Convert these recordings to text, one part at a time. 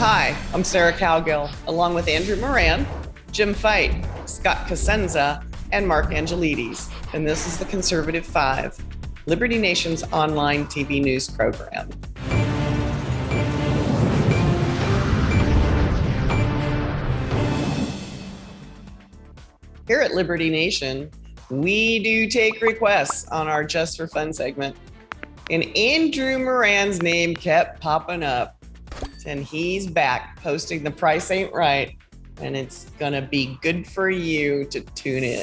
Hi, I'm Sarah Cowgill, along with Andrew Moran, Jim Fight, Scott Cosenza, and Mark Angelides. And this is the Conservative Five, Liberty Nation's online TV news program. Here at Liberty Nation, we do take requests on our Just for Fun segment. And Andrew Moran's name kept popping up. And he's back posting The Price Ain't Right. And it's going to be good for you to tune in.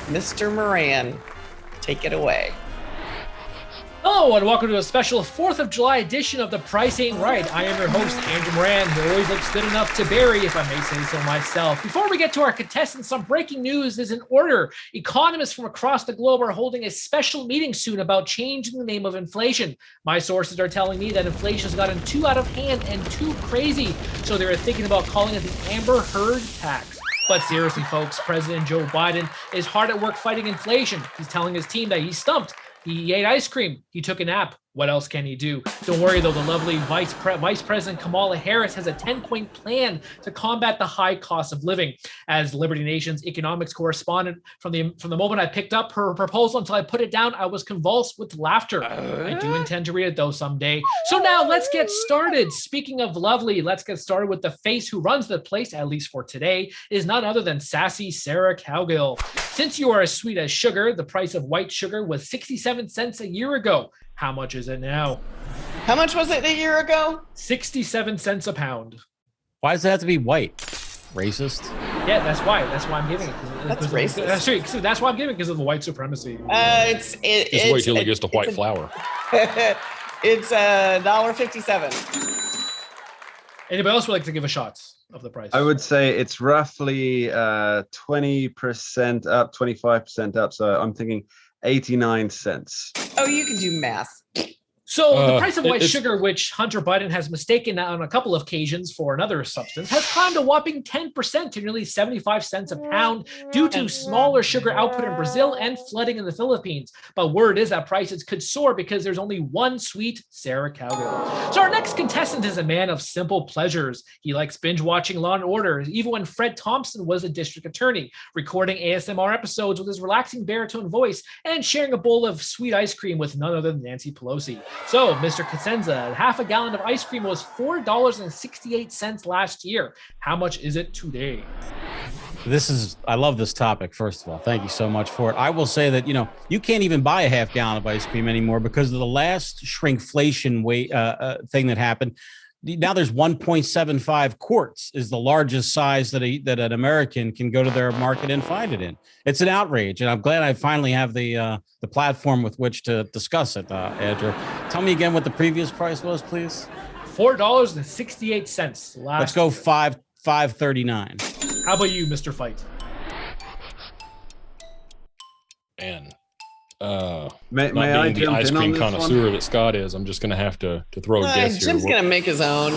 Mr. Moran, take it away. Hello and welcome to a special 4th of July edition of The Price Ain't Right. I am your host, Andrew Moran, who always looks good enough to bury, if I may say so myself. Before we get to our contestants, some breaking news is in order. Economists from across the globe are holding a special meeting soon about changing the name of inflation. My sources are telling me that inflation has gotten too out of hand and too crazy, so they're thinking about calling it the Amber Heard tax. But seriously, folks, President Joe Biden is hard at work fighting inflation. He's telling his team that he's stumped. He ate ice cream. He took a nap. What else can he do? Don't worry, though. The lovely Vice President Kamala Harris has a 10-point plan to combat the high cost of living. As Liberty Nation's economics correspondent, from the moment I picked up her proposal until I put it down, I was convulsed with laughter. I do intend to read it, though, someday. So now let's get started. Speaking of lovely, let's get started with the face who runs the place, at least for today, is none other than sassy Sarah Cowgill. Since you are as sweet as sugar, the price of white sugar was 67 cents a year ago. How much is it now? How much was it a year ago? 67 cents a pound. Why does it have to be white? Racist? Yeah, that's why. That's why I'm giving it. That's racist. That's true. So that's why I'm giving it, because of the white supremacy. Just wait till it gets to white flour. It's $1.57. Anybody else would like to give a shot of the price? I would say it's roughly 20% up, 25% up. So I'm thinking 89 cents. Oh, you can do math. So the price of white sugar, which Hunter Biden has mistaken on a couple of occasions for another substance, has climbed a whopping 10% to nearly 75 cents a pound due to smaller sugar output in Brazil and flooding in the Philippines. But word is that prices could soar because there's only one sweet Sarah Cowgill. So our next contestant is a man of simple pleasures. He likes binge watching Law & Order, even when Fred Thompson was a district attorney, recording ASMR episodes with his relaxing baritone voice and sharing a bowl of sweet ice cream with none other than Nancy Pelosi. So, Mr. Cosenza, half a gallon of ice cream was $4.68 last year. How much is it today? I love this topic, first of all. Thank you so much for it. I will say that, you can't even buy a half gallon of ice cream anymore because of the last shrinkflation thing that happened. Now there's 1.75 quarts is the largest size that an American can go to their market and find it in. It's an outrage, and I'm glad I finally have the platform with which to discuss it. Andrew, tell me again what the previous price was, please. $4.68 last. Let's go $5.39. How about you, Mr. Fight? Man, May not I being the jump ice in on cream this connoisseur one? that Scott is, I'm just going to have to throw a guess here. Jim's going to make his own.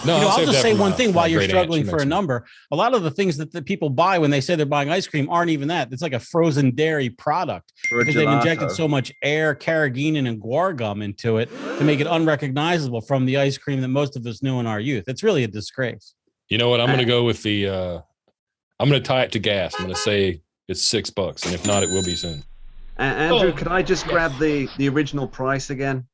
No, I'll just say one thing while you're great struggling aunt. for a number. A lot of the things that the people buy when they say they're buying ice cream aren't even that. It's like a frozen dairy product because they've injected so much air, carrageenan, and guar gum into it to make it unrecognizable from the ice cream that most of us knew in our youth. It's really a disgrace. You know what? I'm going to go with I'm going to tie it to gas. I'm going to say it's $6, and if not, it will be soon. Andrew, could I just grab the original price again?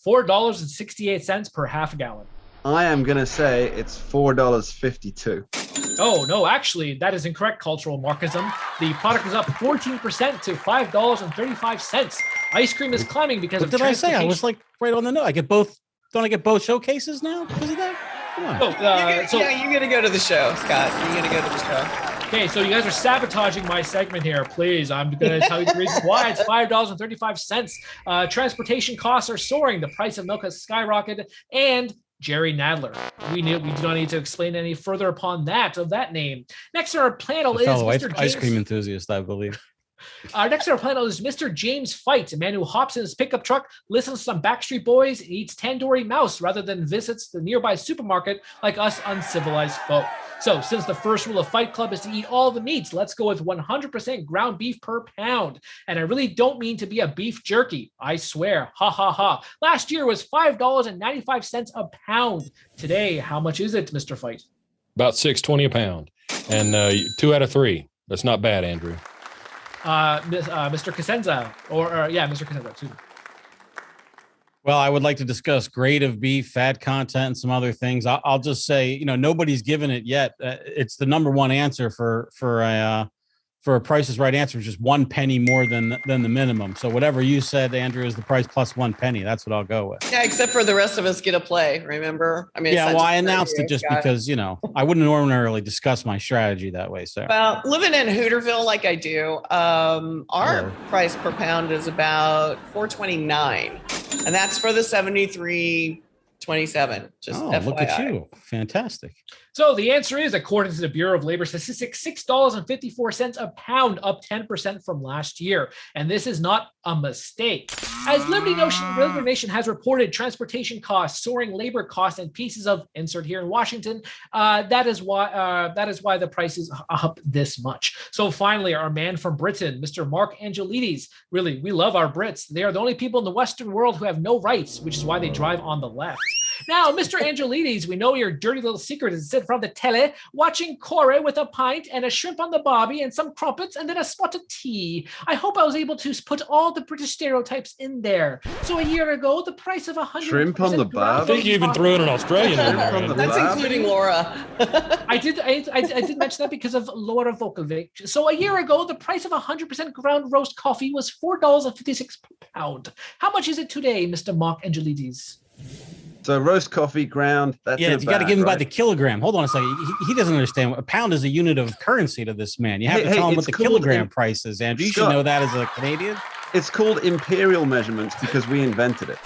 $4.68 per half a gallon. I am going to say it's $4.52. Oh, no, actually, that is incorrect cultural Marxism. The product is up 14% to $5.35. Ice cream is climbing because What did I say? I was like right on the note. Don't I get both showcases now because of that? Come on. You're going to go to the show, Scott. You're going to go to the show. Okay, so you guys are sabotaging my segment here. Please, I'm going to tell you the reason why. It's $5.35. Transportation costs are soaring. The price of milk has skyrocketed, and Jerry Nadler. We do not need to explain any further upon that name. Next on our panel is Mr. James, ice cream enthusiast, I believe. Next on our panel is Mr. James Fight, a man who hops in his pickup truck, listens to some Backstreet Boys, and eats tandoori mouse rather than visits the nearby supermarket like us uncivilized folk. So since the first rule of Fight Club is to eat all the meats, let's go with 100% ground beef per pound. And I really don't mean to be a beef jerky. I swear. Ha ha ha. Last year was $5.95 a pound. Today, how much is it, Mr. Fight? About $6.20 a pound. And 2 out of 3. That's not bad, Andrew. Mr. Cosenza, Mr. Cosenza, excuse me. Well, I would like to discuss grade of beef, fat content, and some other things. I'll just say, nobody's given it yet. It's the number one answer for a Price is Right answer, is just 1 penny more than the minimum. So whatever you said, Andrew, is the price plus 1 penny. That's what I'll go with. Yeah, except for the rest of us get a play. Remember? I mean, yeah. Well, I announced it just because I wouldn't normally discuss my strategy that way. So, well, living in Hooterville like I do, our price per pound is about $4.29, and that's for the 73.27. Just FYI. Look at you, fantastic. So the answer is, according to the Bureau of Labor Statistics, $6.54 a pound, up 10% from last year. And this is not a mistake. As Liberty Nation has reported, transportation costs, soaring labor costs, and pieces of insert here in Washington, that is why the price is up this much. So finally, our man from Britain, Mr. Mark Angelides. Really, we love our Brits. They are the only people in the Western world who have no rights, which is why they drive on the left. Now, Mr. Angelides, we know your dirty little secret is to sit in front of the tele, watching Corey with a pint and a shrimp on the barbie and some crumpets and then a spot of tea. I hope I was able to put all the British stereotypes in there. So a year ago, the price of 100 shrimp on the barbie. I think you even threw in an Australian. That's including Laura. I did mention that because of Laura Volkovic. So a year ago, the price of 100% ground roast coffee was $4.56 per pound. How much is it today, Mr. Mark Angelides? So roast coffee ground. That's you got to give him by the kilogram. Hold on a second. He doesn't understand. A pound is a unit of currency to this man. You have to tell him what the kilogram price is, Andrew. You should know that as a Canadian. It's called imperial measurements because we invented it.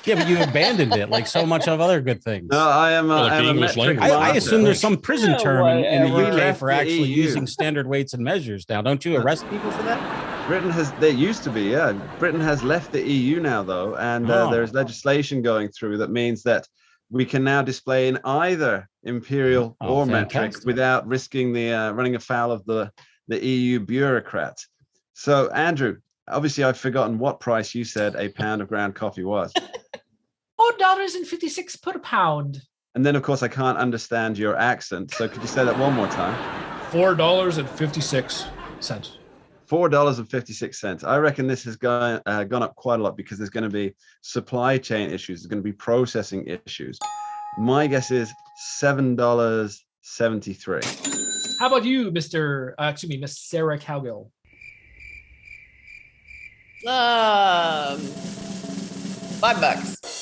Yeah, but you abandoned it like so much of other good things. No, I'm a metric. I assume there's some prison term in the UK for actually EU. using standard weights and measures now. Don't you arrest people for that? There used to be, yeah. Britain has left the EU now, though, and there's legislation going through that means that we can now display in either imperial or metric without risking the running afoul of the EU bureaucrats. So, Andrew, obviously I've forgotten what price you said a pound of ground coffee was. $4.56 per pound. And then, of course, I can't understand your accent. So could you say that one more time? $4.56. $4.56. I reckon this has gone up quite a lot because there's going to be supply chain issues. There's going to be processing issues. My guess is $7.73. How about you, Miss Sarah Cowgill? $5.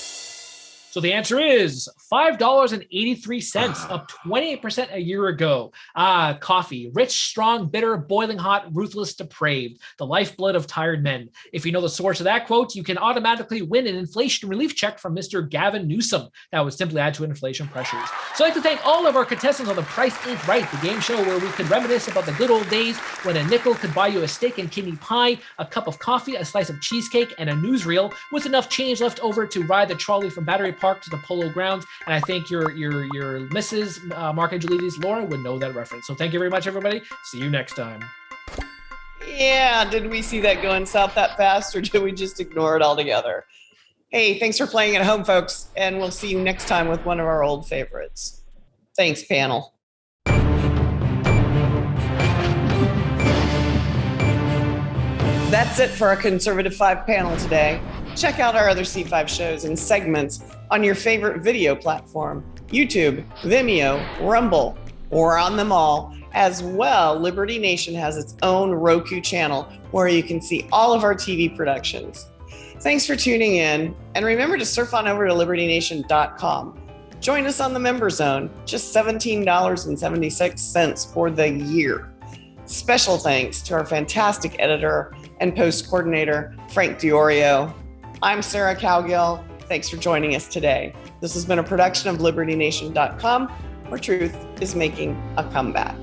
So the answer is $5.83, up 28% a year ago. Coffee, rich, strong, bitter, boiling hot, ruthless, depraved, the lifeblood of tired men. If you know the source of that quote, you can automatically win an inflation relief check from Mr. Gavin Newsom. That would simply add to inflation pressures. So I'd like to thank all of our contestants on The Price Ain't Right, the game show where we could reminisce about the good old days when a nickel could buy you a steak and kidney pie, a cup of coffee, a slice of cheesecake, and a newsreel with enough change left over to ride the trolley from Battery Park to the Polo Grounds. And I think your Mrs. Mark Angelides, Laura, would know that reference. So thank you very much, everybody. See you next time. Yeah, did we see that going south that fast, or did we just ignore it altogether? Hey, thanks for playing at home, folks, and we'll see you next time with one of our old favorites. Thanks, panel. That's it for our Conservative 5 panel today. Check out our other C5 shows and segments on your favorite video platform, YouTube, Vimeo, Rumble, or on them all. As well, Liberty Nation has its own Roku channel where you can see all of our TV productions. Thanks for tuning in, and remember to surf on over to libertynation.com. Join us on the Member Zone, just $17.76 for the year. Special thanks to our fantastic editor and post coordinator, Frank Diorio. I'm Sarah Cowgill. Thanks for joining us today. This has been a production of libertynation.com, where truth is making a comeback.